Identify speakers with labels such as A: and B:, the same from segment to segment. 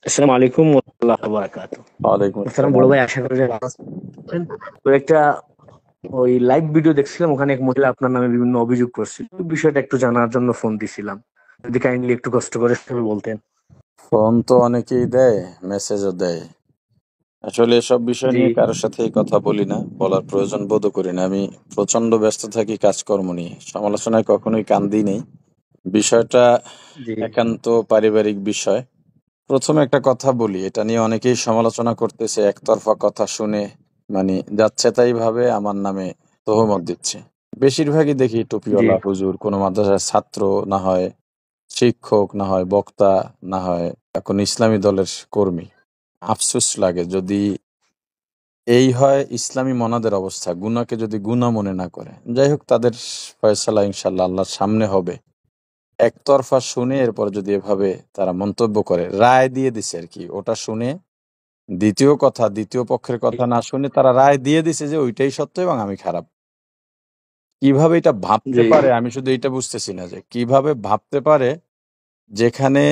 A: আসসালামু আলাইকুম ওয়া রাহমাতুল্লাহি ওয়া বারাকাতুহু।
B: ওয়ালাইকুম
A: মোহতারাম বড়
B: আসসালাম।
A: ভাই, আশা করি যে ভালো আছেন। তো একটা ওই লাইভ ভিডিও দেখছিলাম, ওখানে এক মহিলা আপনার নামে বিভিন্ন অভিযোগ করছিল। বিষয়টা একটু জানার জন্য ফোন দিছিলাম, যদি কাইন্ডলি একটু কষ্ট করে সেভাবে বলতেন।
B: ফোন তো অনেকেই দেয়, মেসেজও দেয়। আসলে এসব বিষয়
A: জি
B: নিয়ে কারোর সাথেই কথা বলি না, বলার প্রয়োজন বোধও করি না। আমি প্রচন্ড ব্যস্ত থাকি কাজকর্ম নিয়ে, সমালোচনায় কখনোই কান দিই নেই। বিষয়টা
A: জি
B: একান্ত পারিবারিক বিষয়। প্রথমে একটা কথা বলি, এটা নিয়ে অনেকেই সমালোচনা করতেছে, একতরফা কথা শুনে মানে যাচ্ছে তাই ভাবে আমার নামে তহমত দিচ্ছে। বেশিরভাগই দেখি
A: জি
B: টুপিওয়ালা হুজুর, কোনো মাদ্রাসার ছাত্র, না হয় শিক্ষক, না হয় বক্তা, না হয় কোন ইসলামী দলের কর্মী। আফসোস লাগে যদি এই হয় ইসলামী মনাদের অবস্থা, গুনাহকে যদি গুনাহ মনে না করে। যাই হোক, তাদের ফয়সালা ইনশাল্লাহ আল্লাহর সামনে হবে। একতরফা শুনে এরপর যদি এভাবে তারা মন্তব্য করে, রায় দিয়ে দিছে আর কি, ওটা শুনে দ্বিতীয় পক্ষের কথা না শুনে তারা রায় দিয়ে দিছে যে ওইটাই সত্য এবং আমি খারাপ। কিভাবে এটা ভাবতে
A: জি
B: পারে, আমি শুধু এটা বুঝতেছি না যে কিভাবে ভাবতে পারে, যেখানে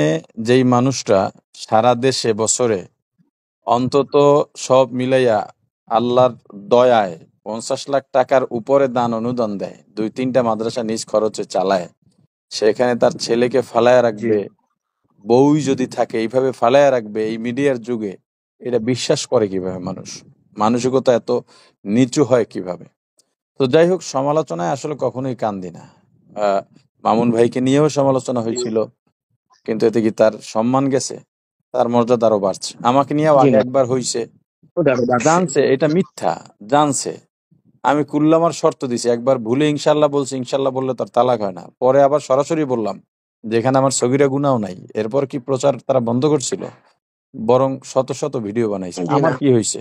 B: যেই মানুষটা সারা দেশে বছরে অন্তত সব মিলাইয়া আল্লাহর দয়ায় 50 লাখ টাকার উপরে দান অনুদান দেয়, 2-3টা মাদ্রাসা নিজ খরচে চালায়, সেখানে তার ছেলেকে ফালায়া
A: জি
B: রাখবে, বউই যদি থাকে এইভাবে ফালায়া রাখবে এই মিডিয়ার যুগে, এটা বিশ্বাস করে কিভাবে মানুষ? মানসিকতা এত নিচু হয় কিভাবে? তো যাই হোক, সমালোচনায় আসলে কখনোই কান দিই না। মামুন ভাইকে নিয়েও সমালোচনা
A: জি
B: হয়েছিল, কিন্তু এতে কি তার সম্মান গেছে? তার মর্যাদা আরো বাড়ছে। আমাকে নিয়েও
A: জি
B: আগে
A: না,
B: একবার হইছে,
A: ওটা আরো বাড়ছে।
B: জানছে এটা মিথ্যা, জানছে। আমি কুল্লামার শর্ত দিছি, একবার ভুলে ইনশাল্লাহ বলছি, ইনশাল্লাহ বললে তার তালাক হয় না। পরে আবার সরাসরি বললাম, যেখানে আমার সগীরা গুনাও নাই। এরপর কি প্রচার তারা বন্ধ করছিল? বরং শত শত ভিডিও বানাইছে।
A: জি
B: আমার
A: না,
B: কি হয়েছে?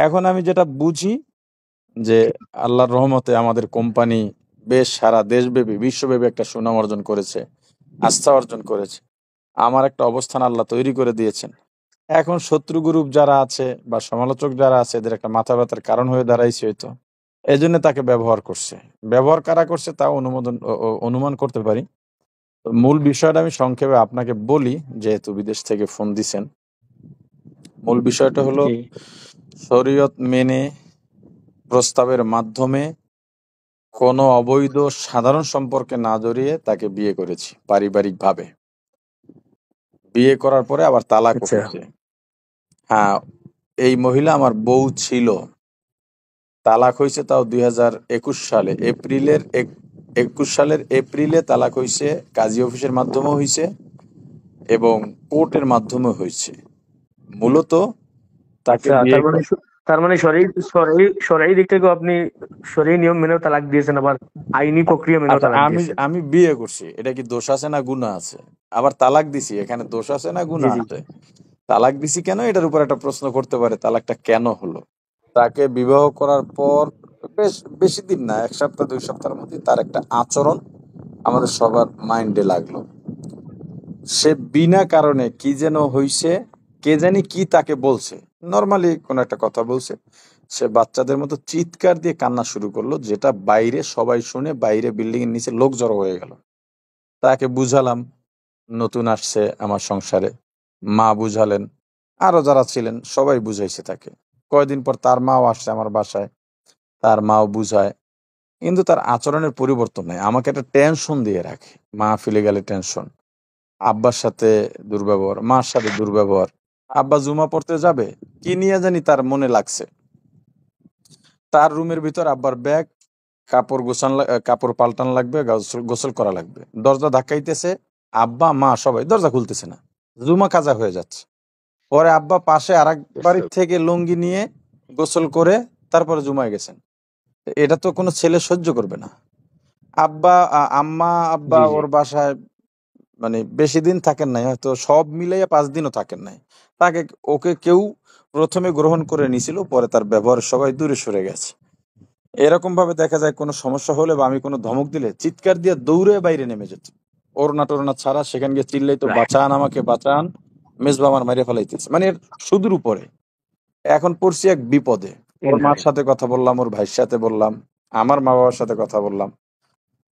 B: এখন আমি যেটা বুঝি যে আল্লাহর রহমতে আমাদের কোম্পানি বেশ সারা দেশব্যাপী বিশ্বব্যাপী একটা সুনাম অর্জন করেছে, আস্থা অর্জন করেছে। আমার একটা অবস্থান আল্লাহ তৈরি করে দিয়েছেন। এখন শত্রু গ্রুপ যারা আছে বা সমালোচক যারা আছে, এদের একটা মাথা ব্যথার কারণ হয়ে দাঁড়াইছে হয়তো। এজন্য তাকে ব্যবহার করছে। ব্যবহার কারা করছে তাও অনুমান করতে পারি। তো মূল বিষয়টা আমি সংক্ষেপে আপনাকে বলি, যেহেতু বিদেশ থেকে ফোন দিছেন। মূল বিষয়টা হলো,
A: জি
B: শরীয়ত মেনে প্রস্তাবের মাধ্যমে কোনো অবৈধ সাধারণ সম্পর্কে না জড়িয়ে তাকে বিয়ে করেছি পারিবারিকভাবে। বিয়ে করার পরে আবার তালাকও
A: আচ্ছা
B: হয়েছে। হ্যাঁ, এই মহিলা আমার বউ ছিল। তালাক হয়েছে তাও 2021 সালে এপ্রিলের 21 সালের এপ্রিলে তালাক হয়েছে। কাজী অফিসের মাধ্যমেও হয়েছে এবং কোর্টের মাধ্যমে হয়েছে। মূলত তাকে
A: আচ্ছা,
B: বিয়ে
A: তার মানে তার মানে সরাই সরাই সরাই দিক থেকেও আপনি সরাই নিয়ম মেনেও তালাক দিয়েছেন, আবার আইনি প্রক্রিয়া মেনেও
B: আচ্ছা,
A: তালাক
B: আমি
A: দিয়েছেন।
B: আমি বিয়ে করছি, এটা কি দোষ আছে না গুনাহ আছে? আবার তালাক দিছি, এখানে দোষ আছে না
A: জি
B: গুনাহ
A: জি
B: আছে? তালাক দিছি কেন, এটার উপর একটা প্রশ্ন করতে পারে, তালাকটা কেন হলো? তাকে বিবাহ করার পর বেশ বেশি দিন না, 1 সপ্তাহ 2 সপ্তাহের মধ্যে তার একটা আচরণ আমাদের সবার মাইন্ডে লাগলো। সে বিনা কারণে কি যেন হইছে, কে জানি কি তাকে বলছে, নর্মালি কোনো একটা কথা বলছে, সে বাচ্চাদের মতো চিৎকার দিয়ে কান্না শুরু করলো, যেটা বাইরে সবাই শুনে, বাইরে বিল্ডিং এর নিচে লোক জড়ো হয়ে গেল। তাকে বুঝালাম, নতুন আসছে আমার সংসারে, মা বুঝালেন, আরো যারা ছিলেন সবাই বুঝাইছে তাকে। কয়দিন পর তার মাও আসছে আমার বাসায়, তার মাও বুঝায়, কিন্তু তার আচরণের পরিবর্তন নাই। আমাকে একটা টেনশন দিয়ে রাখে, মা ফিলে গেলে টেনশন, আব্বার সাথে দুর্ব্যবহার, মার সাথে দুর্ব্যবহার। আব্বা জুমা পড়তে যাবে, কি নিয়ে জানি তার মনে লাগছে, তার রুমের ভিতর আব্বার ব্যাগ, কাপড় পাল্টান লাগবে, গোসল গোসল করা লাগবে, দরজা ধাক্কাইতেছে, আব্বা মা সবাই, দরজা খুলতেছে না, জুমা কাজা হয়ে যাচ্ছে। পরে আব্বা পাশে আরেক বাড়ির থেকে লুঙ্গি নিয়ে গোসল করে তারপরে জুমায় গেছেন। তো এটা তো কোনো ছেলে সহ্য করবে না। আব্বা
A: জি জি
B: ওর বাসায় মানে বেশি দিন থাকেন নাই, হয়তো সব মিলাইয়া 5 দিনও থাকেন নাই। তাকে, ওকে কেউ প্রথমে গ্রহণ করে নিছিল, পরে তার ব্যবহার সবাই দূরে সরে গেছে। এরকম ভাবে দেখা যায় কোনো সমস্যা হলে বা আমি কোনো ধমক দিলে চিৎকার দিয়ে দৌড়ে বাইরে নেমে যেত, ওড়না টোড়না ছাড়া সেখানে গিয়ে চিল্লাইতো,
A: রাইট।
B: বাঁচান আমাকে বাঁচান, মেজবা আমার মাইরে ফেলাইতেছে, মানে এর সুদূর উপরে। এখন পড়ছি এক বিপদে। ওর মার সাথে কথা বললাম, ওর ভাইয়ের সাথে বললাম, আমার মা বাবার সাথে কথা বললাম।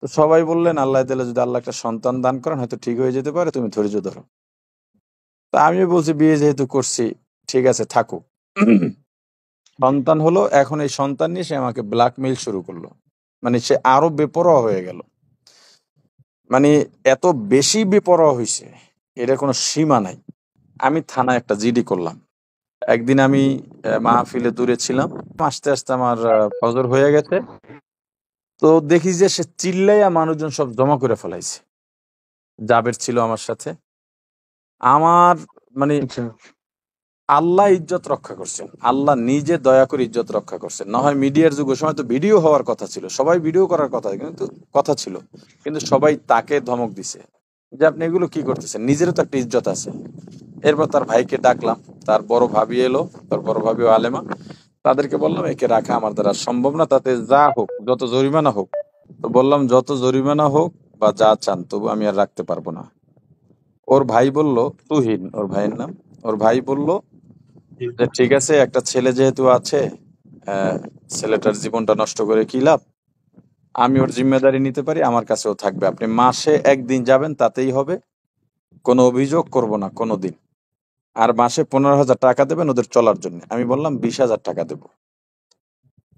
B: তো সবাই বললেন, আল্লাহ তাআলা যদি আল্লাহ একটা সন্তান দান করেন হয়তো ঠিক হয়ে যেতে পারে, তুমি ধৈর্য ধরো। তা আমি বলছি বিয়ে যেহেতু করছি ঠিক আছে থাকুক। সন্তান হলো, এখন এই সন্তান নিয়ে সে আমাকে ব্ল্যাকমেইল শুরু করলো। মানে সে আরো বেপরোয়া হয়ে গেল, মানে এত বেশি বেপরোয়া হয়েছে, এটা কোনো সীমা নাই। আমি থানায় একটা জিডি করলাম। একদিন আমি মাহফিলে দূরে ছিলাম, আস্তে আস্তে আমার ফজর হয়ে গেছে। তো দেখি যে সে চিল্লাইয়া মানুষজন সব জমা করে ফেলাইছে। জাবের ছিল আমার সাথে। আমার মানে
A: আচ্ছা
B: আল্লাহ ইজ্জত রক্ষা করছেন, আল্লাহ নিজে দয়া করে ইজ্জত রক্ষা করছেন। না হয় মিডিয়ার যুগ, ওই সময় তো ভিডিও হওয়ার কথা ছিল, সবাই ভিডিও করার কথা ছিল, কিন্তু সবাই তাকে ধমক দিছে যে আপনি এগুলো কি করতেছেন, নিজেরও তো একটা ইজ্জত আছে। এরপর তার ভাইকে ডাকলাম, তার বড় ভাবি এলো, তার বড় ভাবি আলেমা। তাদেরকে বললাম একে রাখা আমার দ্বারা সম্ভব না, তাতে যা হোক, যত জরিমানা হোক। তো বললাম যত জরিমানা হোক বা যা চান, তবু আমি আর রাখতে পারবো না। ওর ভাই বলল, তুহিন ওর ভাইয়ের নাম, ওর ভাই বলল
A: জি।
B: যে ঠিক আছে, একটা ছেলে যেহেতু আছে, আহ, ছেলেটার জীবনটা নষ্ট করে কি লাভ, আমি ওর জিম্মেদারি নিতে পারি, আমার কাছেও থাকবে, আপনি মাসে একদিন যাবেন তাতেই হবে, কোনো অভিযোগ করব না কোনোদিন। আর মাসে 15,000 টাকা দেবেন ওদের চলার জন্য। আমি বললাম 20,000 টাকা দেবো।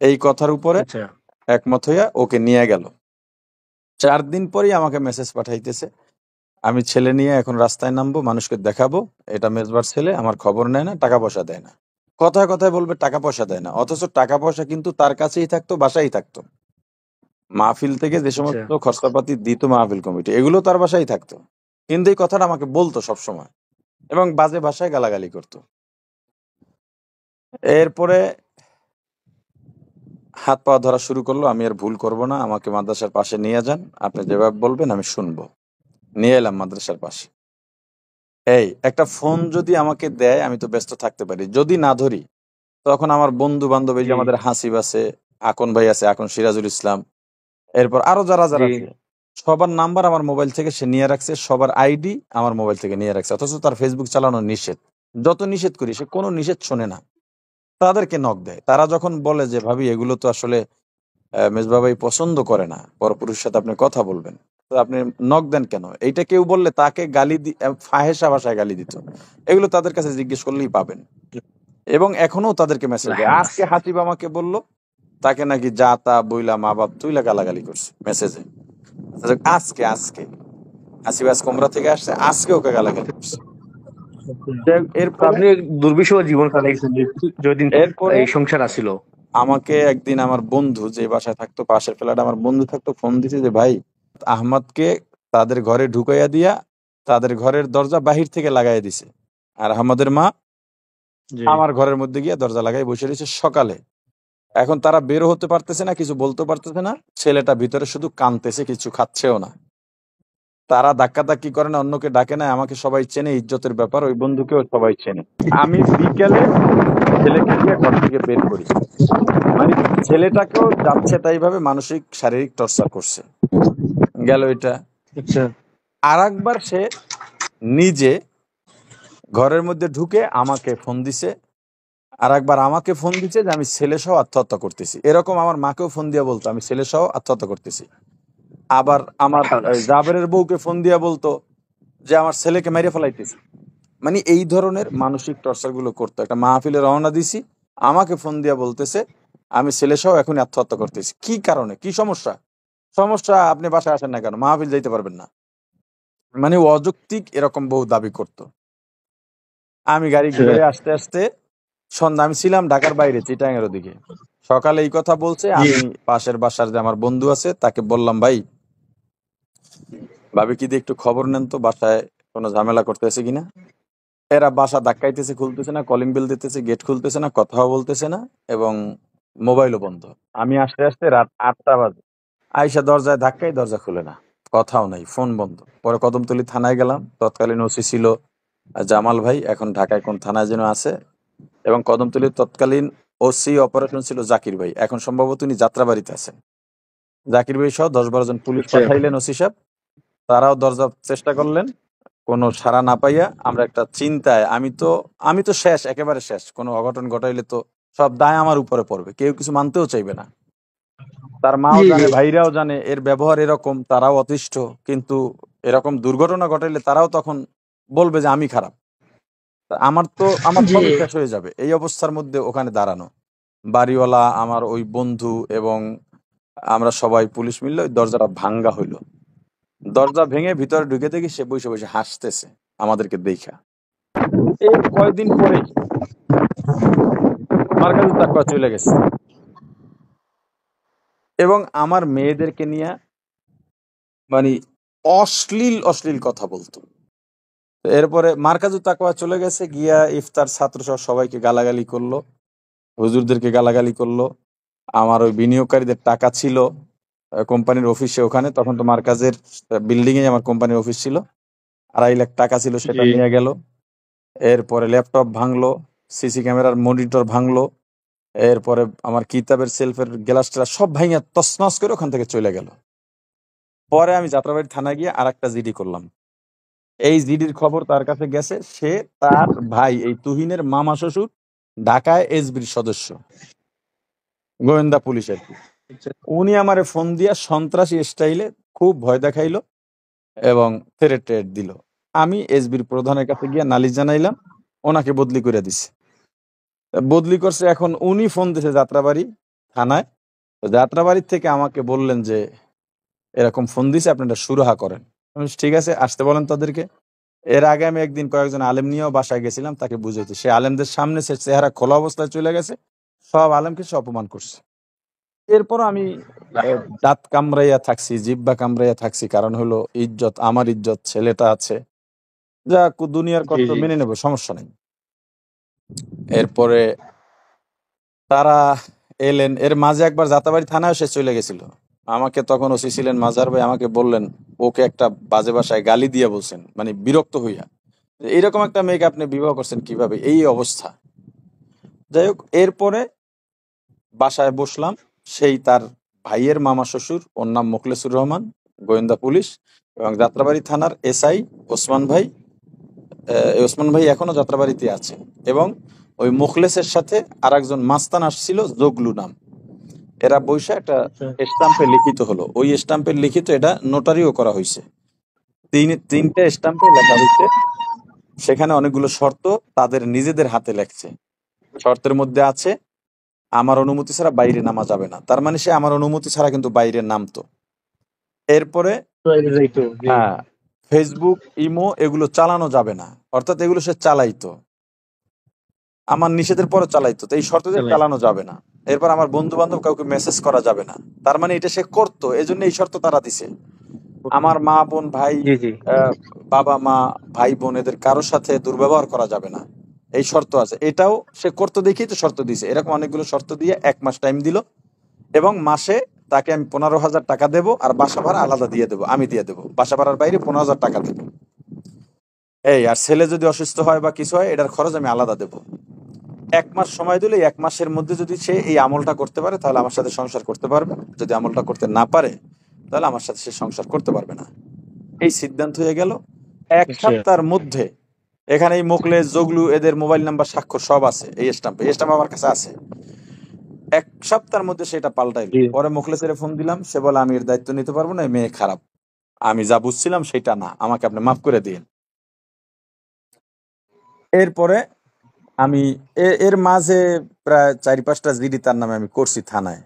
B: এই কথার উপরে
A: আচ্ছা
B: একমত হইয়া ওকে নিয়ে গেল। 4 দিন পরেই আমাকে মেসেজ পাঠাইতেছে, আমি ছেলে নিয়ে এখন রাস্তায় নামবো, মানুষকে দেখাবো এটা মেজবার ছেলে, আমার খবর নেয় না, টাকা পয়সা দেয় না। কথায় কথায় বলবে টাকা পয়সা দেয় না, অথচ টাকা পয়সা কিন্তু তার কাছেই থাকতো, বাসায় থাকতো। মাহফিল থেকে যে
A: আচ্ছা
B: সমস্ত খরচাপাতি দিত মাহফিল কমিটি, এগুলো তার বাসায় থাকতো। কিন্তু এই কথাটা আমাকে বলতো সব সময়, এবং বাজে ভাষায় গালাগালি করতো। এরপরে হাত পা ধরা শুরু করলো, আমি আর ভুল করব না, আমাকে মাদ্রাসার পাশে নিয়ে যান, আপনি যেভাবে বলবেন আমি শুনবো। নিয়ে এলাম মাদ্রাসার পাশে। এই একটা ফোন যদি আমাকে দেয় আমি তো ব্যস্ত থাকতে পারি, যদি না ধরি তখন আমার বন্ধু বান্ধব, এই যে
A: জি
B: আমাদের হাসিব আছে, আকন ভাই আছে, আকন সিরাজুল ইসলাম, এরপর আরো যারা
A: জি
B: যারা আছে, সবার নাম্বার আমার মোবাইল থেকে সে নিয়ে রাখছে, সবার আইডি আমার মোবাইল থেকে নিয়ে রাখছে, অথচ তার ফেসবুক চালানো নিষেধ। যত নিষেধ করি সে কোনো নিষেধ শোনে না। তাদেরকে নক দেয়, তারা যখন বলে যে ভাবি এগুলো তো আসলে মেজবা ভাই পছন্দ করে না, পরপুরুষের সাথে আপনি কথা বলবেন, তো আপনি নক দেন কেন, এইটা কেউ বললে তাকে গালি ফাহেসা ভাষায় গালি দিত। এগুলো তাদের কাছে জিজ্ঞেস করলেই পাবেন। এবং এখনো তাদেরকে মেসেজ দেয়।
A: হ্যাঁ
B: আজকে হাতিব আমাকে বলল তাকে নাকি যা তা বইলা মা বাপ তুইলা গালাগালি করছে মেসেজে। আজকে আজকে হাসিব আজ কোমরা থেকে আসছে, আজকে ওকে গালাগালি করছে। যাই হোক,
A: তো
B: এরপরে
A: আপনি দুর্বিষহ জীবন কাটাইছেন যদিন
B: এরপরে
A: এই সংসার আসিল।
B: আমাকে একদিন আমার বন্ধু, যে বাসায় থাকতো পাশের ফ্ল্যাটে আমার বন্ধু থাকতো, ফোন দিছে যে ভাই আহমদকে তাদের ঘরে ঢুকাইয়া দিয়া তাদের ঘরের দরজা বাহির থেকে লাগাই দিছে, আর আহমদের মা
A: জি
B: আমার ঘরের মধ্যে গিয়ে দরজা লাগাই বসে রয়েছে সকালে। এখন তারা বেরো হতে পারতেছে না, কিছু বলতে পারতেছে না, ছেলেটা ভিতরে শুধু কাঁদতেছে, কিছু খাচ্ছেও না। তারা ধাক্কাধাক্কি করে না, অন্যকে ডাকে না, আমাকে সবাই চেনে, ইজ্জতের ব্যাপার, ওই বন্ধুকেও সবাই চেনে। আমি বিকেলে ছেলেকে নিয়ে ঘর থেকে বের করি, মানে ছেলেটাকেও যাচ্ছে তাই ভাবে মানসিক শারীরিক টর্চার করছে। গেল এটা।
A: আচ্ছা
B: আর একবার সে নিজে ঘরের মধ্যে ঢুকে আমাকে ফোন দিছে, আর একবার আমাকে ফোন দিছে যে আমি ছেলে সহ আত্মহত্যা করতেছি। এরকম আমার মাকেও ফোন দিয়া বলতো আমি ছেলে সহ আত্মহত্যা করতেছি। আবার আমার
A: খালাস
B: জাবেরের বউকে ফোন দিয়া বলতো যে আমার ছেলেকে মেরে ফেলাইতেছে। মানে এই ধরনের মানসিক টর্চার গুলো করতো। একটা মাহফিলে রওনা দিছি, আমাকে ফোন দিয়া বলতেছে আমি ছেলে সহ এখন আত্মহত্যা করতেছি। কি কারণে, কি সমস্যা? সমস্যা আপনি বাসায় আসেন না কেন, মাহফিল যাইতে পারবেন না। মানে ও অযৌক্তিক এরকম বহু দাবি করতো। আমি গাড়ি
A: আচ্ছা
B: ঘুরে আসতে আসতে সন্ধ্যা, আমি ছিলাম ঢাকার বাইরে চিটাং এর ওদিকে। সকালে এই কথা বলছে,
A: জি
B: আমি পাশের বাসার যে আমার বন্ধু আছে তাকে বললাম ভাই ভাবি কি দিয়ে একটু খবর নেন তো বাসায় কোনো ঝামেলা করতেছে কিনা। এরা বাসা ধাক্কাইতেছে, খুলতেছে না, কলিং বেল দিতেছে, গেট খুলতেছে না, কথাও বলতেছে না, এবং মোবাইলও বন্ধ। আমি আসতে আসতে রাত 8টা বাজে। আইসা দরজায় ধাক্কাই, দরজা খুলে না, কথাও নাই, ফোন বন্ধ। পরে কদমতলী থানায় গেলাম, তৎকালীন ওসি ছিল জামাল ভাই, এখন ঢাকায় কোন থানায় যেন আছে। এবং কদমতলীর তৎকালীন ওসি অপারেশন ছিল জাকির ভাই, এখন সম্ভবত উনি যাত্রাবাড়িতে আছেন। জাকির ভাই সহ 10-12 জন পুলিশ
A: আচ্ছা
B: পাঠাইলেন ওসি সাহেব। তারাও দরজা চেষ্টা করলেন, কোনো সাড়া না পাইয়া আমরা একটা চিন্তায়, আমি তো শেষ, একেবারে শেষ, কোনো অঘটন ঘটাইলে তো সব দায় আমার উপরে পড়বে, কেউ কিছু মানতেও চাইবে না। তার মাও
A: জি জি
B: জানে, ভাইরাও জানে এর ব্যবহার এরকম, তারাও অতিষ্ঠ। কিন্তু এরকম দুর্ঘটনা ঘটাইলে তারাও তখন বলবে যে আমি খারাপ। তা আমার
A: জি।
B: সবই শেষ হয়ে যাবে এই অবস্থার মধ্যে ওখানে দাঁড়ানো। বাড়িওয়ালা আমার ওই বন্ধু এবং আমরা সবাই পুলিশ মিললে ওই দরজাটা ভাঙ্গা হইলো। দরজা ভেঙে ভিতরে ঢুকে দেখি সে বসে বসে হাসতেছে আমাদেরকে দেখা। এর কয়দিন পরেই মার্কাজুত তাকওয়া চলে গেছে এবং আমার মেয়েদেরকে নিয়ে মানে অশ্লীল অশ্লীল কথা বলতো। তো এরপরে মার্কাজুত তাকওয়া চলে গেছে, গিয়া ইফতার ছাত্র সহ সবাইকে গালাগালি করলো, হুজুরদেরকে গালাগালি করলো। আমার ওই বিনিয়োগকারীদের টাকা ছিল কোম্পানির অফিসে, ওখানে তখন তো মার্কাজের বিল্ডিং এ আমার কোম্পানির অফিস ছিল, 2.5 লাখ টাকা ছিল, সেটা
A: জি।
B: নিয়ে গেল। এরপরে ল্যাপটপ ভাঙলো, সিসি ক্যামেরার মনিটর ভাঙলো, এরপরে আমার কিতাবের সেলফের গ্লাস টেলাস সব ভাঙিয়া তছনছ করে ওখান থেকে চলে গেল। পরে আমি যাত্রাবাড়ি থানায় গিয়ে আর একটা জিডি করলাম। এই জিডির খবর তার কাছে গেছে, সে তার ভাই এই তুহিনের মামা শ্বশুর ঢাকায় এসবির সদস্য, গোয়েন্দা পুলিশ আর কি। উনি আমারে ফোন দিয়া সন্ত্রাসী স্টাইলে খুব ভয় দেখাইলো এবং থ্রেট দিল। আমি এসবির প্রধানের কাছে গিয়ে নালিশ জানাইলাম, ওনাকে বদলি করে দিছে। বদলি করছে, এখন উনি ফোন দিছে যাত্রাবাড়ি থানায়। তো যাত্রাবাড়ির থেকে আমাকে বললেন যে এরকম ফোন দিছে, আপনি এটা সুরাহা করেন। আমি বলছি, ঠিক আছে, আসতে বলেন তাদেরকে। এর আগে আমি একদিন কয়েকজন আলেম নিয়েও বাসায় গেছিলাম, তাকে বুঝাইতে। সে আলেমদের সামনে সে চেহারা খোলা অবস্থায় চলে গেছে, সব আলেমকে সে অপমান করছে। এরপর আমি দাঁত কামড়াইয়া থাকছি, জিব্বা কামড়াইয়া থাকছি, কারণ হলো ইজ্জত, আমার ইজ্জত, ছেলেটা আছে, যা দুনিয়ার
A: জি।
B: কষ্ট
A: জি।
B: মেনে নেবো, সমস্যা নেই। এরপরে তারা এলেন, এর মাঝে একবার যাতাবাড়ি থানায় সে চলে গেছিল। আমাকে তখন ওসি ছিলেন মাজার ভাই, আমাকে বললেন ওকে একটা বাজে ভাষায় গালি দিয়ে বলছেন, মানে বিরক্ত হইয়া, যে এইরকম একটা মেয়েকে আপনি বিবাহ করছেন কিভাবে, এই অবস্থা। যাই হোক, এরপরে বাসায় বসলাম। সেই তার ভাইয়ের মামা শ্বশুর, ওর নাম মোখলেসুর রহমান, গোয়েন্দা পুলিশ, এবং যাত্রাবাড়ি থানার এসআই ওসমান ভাই। এই ওসমান ভাই এখনো যাত্রাবাড়িতে আছে। এবং ওই মুখলেসের সাথে আর একজন মাস্তান আসছিল, জগলু নাম। এরা বৈশা একটা
A: আচ্ছা।
B: স্টাম্পে লিখিত হলো, ওই স্টাম্পের লিখিত এটা নোটারিও করা হয়েছে। তিনটে স্টাম্পে লেখা হয়েছে, সেখানে অনেকগুলো শর্ত তাদের নিজেদের হাতে লেখছে। শর্তের মধ্যে আছে আমার অনুমতি ছাড়া বাইরে নামা যাবে না। তার মানে সে আমার অনুমতি ছাড়া কিন্তু বাইরে নামতো। এরপরে
A: যাইতো। জি।
B: হ্যাঁ, ফেসবুক, ইমো এগুলো চালানো যাবে না, অর্থাৎ এগুলো সে চালাইতো, আমার নিষেধের পরে চালাইতো। তো এই শর্তদের
A: চালাই।
B: চালানো যাবে না। এরপর আমার বন্ধু বান্ধব কাউকে মেসেজ করা যাবে না। তার মানে এটা সে করতো, এই জন্য এই শর্ত তারা দিছে। আমার মা বোন ভাই,
A: জি। জি।
B: বাবা মা, ভাই বোন, এদের কারোর সাথে দুর্ব্যবহার করা যাবে না, এই শর্ত আছে। এটাও সে করতো দেখেই তো শর্ত দিছে। এরকম অনেকগুলো শর্ত দিয়ে 1 মাস টাইম দিল, এবং মাসে তাকে আমি 15,000 টাকা দেবো, আর বাসা ভাড়া আলাদা দিয়ে দেবো, আমি দিয়ে দেবো, বাসা ভাড়ার বাইরে 15,000 টাকা দেবো। এই আর ছেলে যদি অসুস্থ হয় বা কিছু হয়, এটার খরচ আমি আলাদা দেবো। 1 মাস সময় দিলে 1 মাসের মধ্যে যদি সে এই আমলটা করতে পারে তাহলে আমার সাথে সংসার করতে পারবে, যদি আমলটা করতে না পারে তাহলে আমার সাথে সে সংসার করতে পারবে না। এই সিদ্ধান্ত হয়ে গেল। এক
A: আচ্ছা।
B: সপ্তাহের মধ্যে এখানে এই মোকলেস, জগলু, এদের মোবাইল নাম্বার, স্বাক্ষর সব আছে এই স্টাম্পে, এই স্টাম্প আমার কাছে আছে। 1 সপ্তাহের মধ্যে সেটা পাল্টাইলো।
A: জি।
B: পরে মোখলেসের ফোন দিলাম, সে বলে আমি এর দায়িত্ব নিতে পারবো না, এই মেয়ে খারাপ, আমি যা বুঝছিলাম সেটা না, আমাকে আপনি মাফ করে দিন। এরপরে আমি এর মাঝে প্রায় 4-5টা জিডি তার নামে আমি করছি থানায়।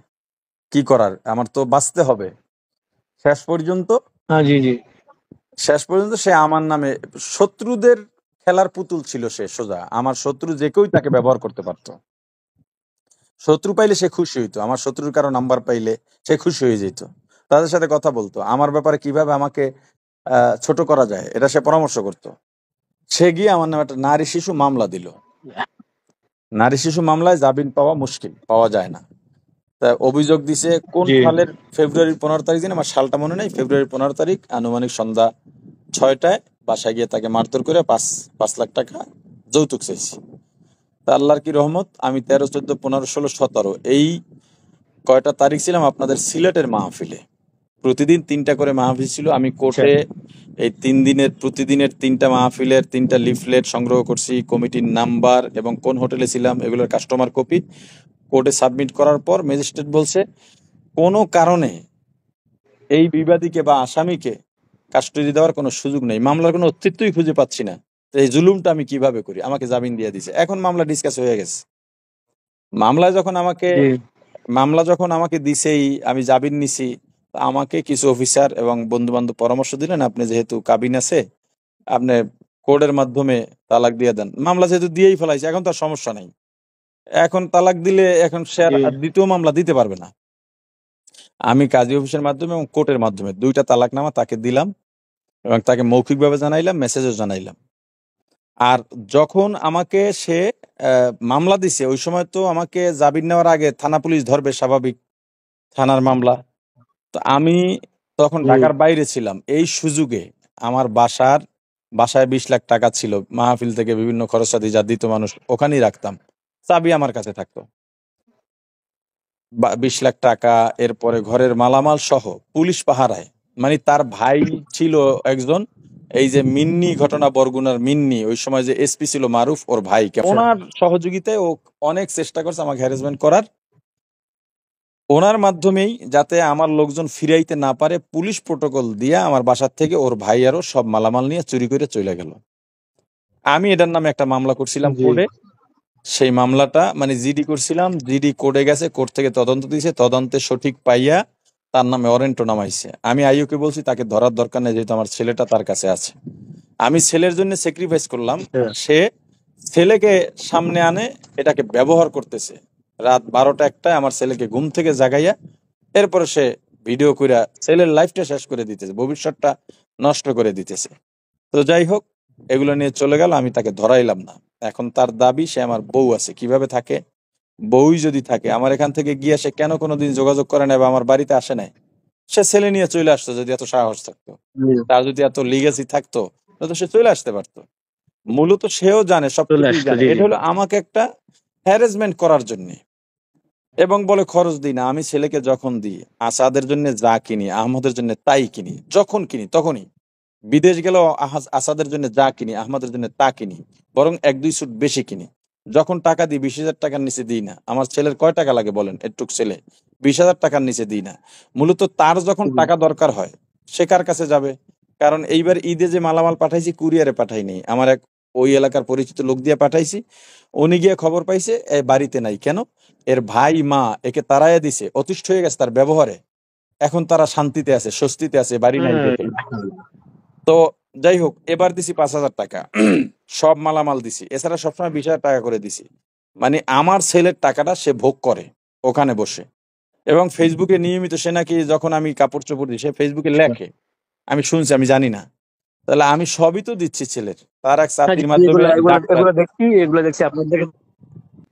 B: কি করার, আমার তো বাঁচতে হবে। শেষ পর্যন্ত
A: হ্যাঁ। জি। জি।
B: শেষ পর্যন্ত সে আমার নামে, শত্রুদের খেলার পুতুল ছিল সে, সোজা আমার শত্রু যে কেউই তাকে ব্যবহার করতে পারতো। শত্রু পাইলে সে খুশি হইতো, আমার শত্রুর কারো নাম্বার পাইলে সে খুশি হয়ে যেত, তাদের সাথে কথা বলতো, আমার ব্যাপারে কিভাবে আমাকে ছোট করা যায় এটা সে পরামর্শ করতো। সে গিয়ে আমার নামে একটা নারী শিশু মামলা দিল। নারী শিশু মামলায় জামিন পাওয়া মুশকিল, পাওয়া যায় না। তা অভিযোগ দিছে কোন
A: জি।
B: সালের, ফেব্রুয়ারির 15 তারিখ দিন, আমার সালটা মনে নেই, ফেব্রুয়ারির 15 তারিখ আনুমানিক সন্ধ্যা 6টায় বাসায় গিয়ে তাকে মারধর করে 5 লাখ টাকা যৌতুক চাইছি। তা আল্লাহর কি রহমত, আমি 13, 14, 15, 16, 17 এই কয়টা তারিখ ছিলাম আপনাদের সিলেটের মাহফিলে। প্রতিদিন 3টা করে মাহফিল ছিল। আমি
A: আচ্ছা।
B: কোর্টে এই 3 দিনের প্রতিদিনের 3টা মাহফিলের 3টা লিফলেট সংগ্রহ করছি, কমিটির নাম্বার এবং কোন হোটেলে ছিলাম এগুলোর কাস্টমার কপি কোর্টে সাবমিট করার পর ম্যাজিস্ট্রেট বলছে কোনো কারণে এই বিবাদীকে বা আসামিকে কাস্টডি দেওয়ার কোনো সুযোগ নেই, মামলার কোনো অস্তিত্বই খুঁজে পাচ্ছি না। তো এই জুলুমটা আমি কিভাবে করি, আমাকে জামিন দিয়ে দিছে, এখন মামলা ডিসকাস হয়ে গেছে। মামলায় যখন আমাকে
A: জি
B: মামলা যখন আমাকে দিছেই, আমি জামিন নিছি, তো আমাকে কিছু অফিসার এবং বন্ধু বান্ধব পরামর্শ দিলেন, আপনি যেহেতু কাবিন আছে, আপনি কোর্টের মাধ্যমে তালাক দিয়ে দেন। মামলা যেহেতু দিয়েই ফেলাইছে, এখন তো আর সমস্যা নাই। এখন তালাক দিলে এখন সে আর
A: জি
B: আর দ্বিতীয় মামলা দিতে পারবে না। আমি কাজী অফিসের মাধ্যমে এবং কোর্টের মাধ্যমে ২টা তালাকনামা তাকে দিলাম এবং তাকে মৌখিকভাবে জানাইলাম, মেসেজও জানাইলাম। আর যখন আমাকে সে মামলা দিছে, ওই সময় তো আমাকে জামিন নেওয়ার আগে থানা পুলিশ ধরবে, স্বাভাবিক, থানার মামলা। তো আমি তখন
A: জি
B: ঢাকার বাইরে ছিলাম। এই সুযোগে আমার বাসায় ২০ লাখ টাকা ছিল। মাহফিল থেকে বিভিন্ন খরচাদি যা দিত মানুষ, ওখানেই রাখতাম। চাবি আমার কাছে থাকতো। ২০ লাখ টাকা, এরপরে ঘরের মালামাল সহ পুলিশ পাহারায়। মানে তার ভাই ছিল একজন, এই যে মিন্নি ঘটনা, বরগুনার মিন্নি, ওই সময় যে এসপি ছিল মারুফ, ওর ভাই।
A: আচ্ছা
B: ওনার সহযোগিতায় ও অনেক চেষ্টা করছে আমাকে হ্যারাসমেন্ট করার। ওনার মাধ্যমেই যাতে আমার লোকজন ফিরাইতে না পারে, পুলিশ প্রোটোকল দিয়ে আমার বাসার থেকে ওর ভাই আরো সব মালামাল নিয়ে চুরি করে চলে গেল। আমি এটার নামে একটা মামলা করছিলাম
A: জি
B: কোর্টে। সেই মামলাটা মানে জিডি করছিলাম, জিডি কোর্টে গেছে, কোর্ট থেকে তদন্ত দিয়েছে, তদন্তে সঠিক পাইয়া তার নামে ওয়ারেন্টও নামাইছে। আমি আইওকে বলছি তাকে ধরার দরকার নেই, যেহেতু আমার ছেলেটা তার কাছে আছে। আমি ছেলের জন্য স্যাক্রিফাইস করলাম,
A: আচ্ছা
B: সে ছেলেকে সামনে আনে, এটাকে ব্যবহার করতেছে। রাত ১২টা ১টায় আমার ছেলেকে ঘুম থেকে জাগাইয়া এরপরে সে ভিডিও কইরা ছেলের লাইফটা শেষ করে দিতেছে, ভবিষ্যৎটা নষ্ট করে দিতেছে। তো যাই হোক, এগুলো নিয়ে চলে গেল, আমি তাকে ধরাইলাম না। এখন তার দাবি সে আমার বউ আছে। কিভাবে থাকে? বউই যদি থাকে, আমার এখান থেকে গিয়ে সে কেন কোনোদিন যোগাযোগ করে নাই বা আমার বাড়িতে আসে নাই? সে ছেলে নিয়ে চলে আসতো যদি এত সাহস থাকতো।
A: জি
B: তার যদি এত লিগেসি থাকতো, তাহলে তো সে চলে আসতে পারতো। মূলত সেও জানে,
A: চলে
B: সবকিছুই
A: আসতো
B: জানে।
A: জি জি
B: এটা হলো আমাকে একটা হ্যারাসমেন্ট করার জন্য। এবং বলে খরচ দিই না। আমি ছেলেকে যখন দিই, আসাদের জন্য যা কিনি, আহমদের জন্য তাই কিনি। যখন কিনি তখনই। বিদেশ গেলেও আসাদের জন্য যা কিনি, আহমদের জন্য তা কিনি। বরং ১-২ স্যুট বেশি কিনি। যখন টাকা দিই ২০,০০০ টাকার নিচে দিই না। আমার ছেলের কয় টাকা লাগে বলেন? এটুক ছেলে। ২০,০০০ টাকার নিচে দিই না। মূলত তার যখন
A: জি
B: টাকা দরকার হয়, সে কার কাছে যাবে? কারণ এইবার ঈদে যে মালামাল পাঠাইছি, কুরিয়ারে পাঠাইনি। আমার এক ওই এলাকার পরিচিত লোক দিয়ে পাঠাইছি। উনি গিয়ে খবর পাইছে এ বাড়িতে নাই। কেন? এর ভাই, মা একে তাড়াইয়া দিছে। অতিষ্ঠ হয়ে গেছে তার ব্যবহারে। এখন তারা শান্তিতে আছে, স্বস্তিতে আছে, বাড়ি নাই
A: হ্যাঁ
B: দেখে। তো যাই হোক, এবার দিছি ৫,০০০ টাকা। সব মালামাল দিছি। এছাড়া সবসময় ২০,০০০ টাকা করে দিছি। মানে আমার ছেলের টাকাটা সে ভোগ করে ওখানে বসে। এবং ফেসবুকে নিয়মিত সে নাকি যখন আমি কাপড়-চোপড় দিই, সে ফেসবুকে
A: আচ্ছা
B: লেখে। আমি শুনছি, আমি জানি না। তাহলে আমি সবই তো দিচ্ছি ছেলের। তার এক
A: হ্যাঁ জি
B: চাচির
A: জি,
B: মাধ্যমে
A: এগুলা এগুলা
B: ডাক্তার।
A: এগুলা দেখছি এগুলা দেখছি আপনার দেখে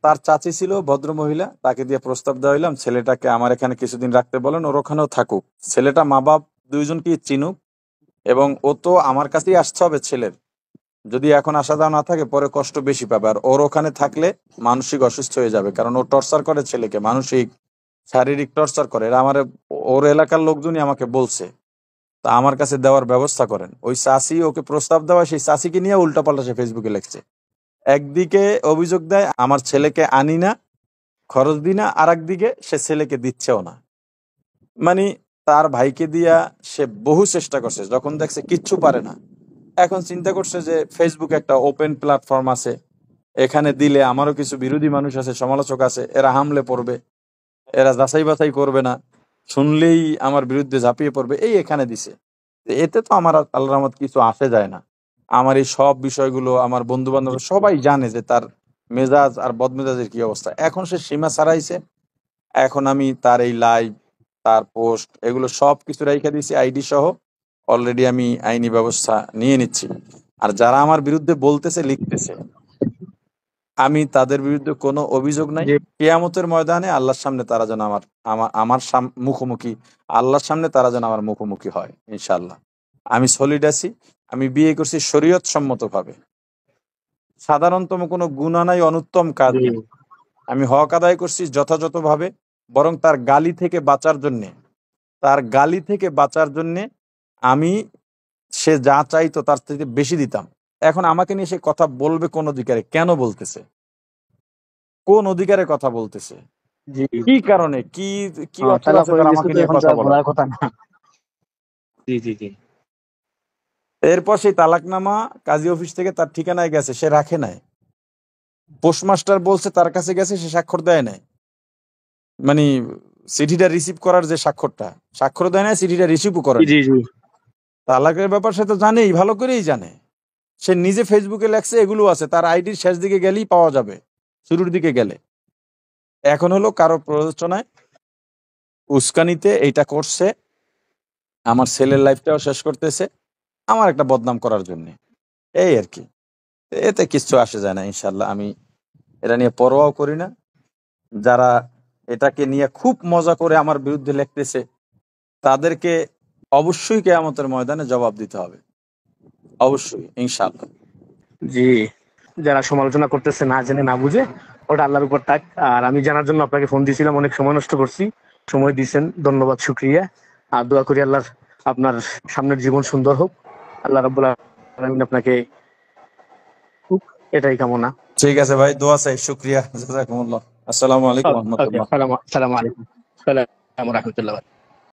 B: তার চাচি ছিল ভদ্রমহিলা, তাকে দিয়ে প্রস্তাব দেওয়া হইলাম, ছেলেটাকে আমার এখানে কিছুদিন রাখতে বলেন, ওর ওখানেও থাকুক। ছেলেটা মা-বাপ দুইজনকেই চিনুক এবং ও তো আমার কাছেই আসতে হবে ছেলের। যদি এখন আসা যাওয়া না থাকে, পরে কষ্ট বেশি পাবে। আর ওর ওখানে থাকলে মানসিক অসুস্থ হয়ে যাবে, কারণ ও টর্চার করে ছেলেকে, মানসিক, শারীরিক টর্চার করে। এরা আমার, ওর এলাকার লোকজনই আমাকে বলছে। তা আমার কাছে দেওয়ার ব্যবস্থা করেন। ওই চাচি ওকে প্রস্তাব দেওয়া, সেই চাচিকে নিয়ে উল্টাপাল্টা সে ফেসবুকে লিখছে। একদিকে অভিযোগ দেয় আমার ছেলেকে আনি না, খরচ দিই না, আর একদিকে সে ছেলেকে দিচ্ছেও না। মানে তার ভাইকে দিয়া সে বহু চেষ্টা করছে, যখন দেখছে কিচ্ছু পারে না, এখন চিন্তা করছে যে ফেসবুক একটা ওপেন প্ল্যাটফর্ম আছে, এখানে দিলে আমারও কিছু বিরোধী মানুষ আছে, সমালোচক আছে, এরা হামলে পড়বে, এরা যাচাই বাছাই করবে না, শুনলেই আমার বিরুদ্ধে ঝাঁপিয়ে পড়বে, এই এখানে দিছে। তো এতে তো আমার আর আল্লাহর রহমত কিছু আসে যায় না। আমার এই সব বিষয়গুলো আমার বন্ধু বান্ধব সবাই জানে যে তার মেজাজ আর বদমেজাজের কি অবস্থা। এখন সে সীমা ছাড়াইছে। এখন আমি তার এই লাইভ, তার পোস্ট, এগুলো সব কিছু রাইখা দিয়েছি আইডি সহ। অলরেডি আমি আইনি ব্যবস্থা নিয়ে নিচ্ছি। আর যারা আমার বিরুদ্ধে বলতেছে, লিখতেছে, আমি তাদের বিরুদ্ধে কোনো অভিযোগ নাই।
A: জি
B: কিয়ামতের ময়দানে আল্লাহর সামনে তারা যেন আমার আমার আমার মুখোমুখি, আল্লাহর সামনে তারা যেন আমার মুখোমুখি হয় ইনশাআল্লাহ। আমি সলিড আছি। আমি বিয়ে করছি শরীয়ত সম্মতভাবে। সাধারণতম কোনো গুনাহ নাই, অনুত্তম কাজ
A: জি
B: নেই। আমি হক আদায় করছি যথাযথভাবে। বরং তার গালি থেকে বাঁচার জন্যে আমি, সে যা চাইতো তার থেকে বেশি দিতাম। এখন আমাকে নিয়ে সে কথা বলবে কোন অধিকারে? কেন বলতেছে? কোন অধিকারে কথা বলতেছে?
A: জি
B: কি কারণে? কি কি অর্থ
A: তালাক
B: আছে
A: হয়ে
B: তার
A: গেছে
B: আমাকে
A: তো
B: নিয়ে
A: এখন তো
B: কথা
A: আর
B: বলার?
A: বলার কথা না জি জি জি
B: এরপর সেই তালাকনামা কাজী অফিস থেকে তার ঠিকানায় গেছে, সে রাখে নাই। পোস্টমাস্টার বলছে তার কাছে গেছে, সে স্বাক্ষর দেয় নাই। মানে চিঠিটা রিসিভ করার যে স্বাক্ষরটা, স্বাক্ষর দেয় না, চিঠিটা রিসিভও করে না।
A: জি জি
B: তালাকের ব্যাপার সে তো জানেই, ভালো করেই জানে। সে নিজে ফেসবুকে লেখছে, এগুলো আছে তার আইডির শেষ দিকে গেলেই পাওয়া যাবে, শুরুর দিকে গেলে। এখন হলো কারো প্ররোচনায়, উস্কানিতে এইটা করছে, আমার ছেলের লাইফটাও শেষ করতেছে আমার একটা বদনাম করার জন্য। এই আর কি, এতে কিচ্ছু আসে যায় না ইনশাল্লাহ। আমি এটা নিয়ে পরোয়াও করি না। যারা এটাকে নিয়ে খুব মজা করে আমার বিরুদ্ধে লিখতেছে, তাদেরকে অবশ্যই কিয়ামতের ময়দানে জবাব দিতে হবে, অবশ্যই ইনশাআল্লাহ।
A: জি। যারা সমালোচনা করতেছে না জেনে না বুঝে, ওটা আল্লাহর উপর থাক। আর আমি জানার জন্য আপনাকে ফোন দিয়েছিলাম, অনেক সময় নষ্ট করছি, সময় দিয়েছেন, ধন্যবাদ, শুক্রিয়া। আর দোয়া করি আল্লাহর আপনার সামনের জীবন সুন্দর হোক, আল্লাহ রাব্বুল আলামিন আপনাকে হোক, এটাই কামনা।
B: ঠিক আছে ভাই, দোয়া চাই, শুক্রিয়া, জাযাকুমুল্লাহ। আসসালামু আলাইকুম
A: ওকে,
B: রহমতুল্লাহ।
A: সালাম আলাইকুম। সালাম রাহমাতুল্লাহ।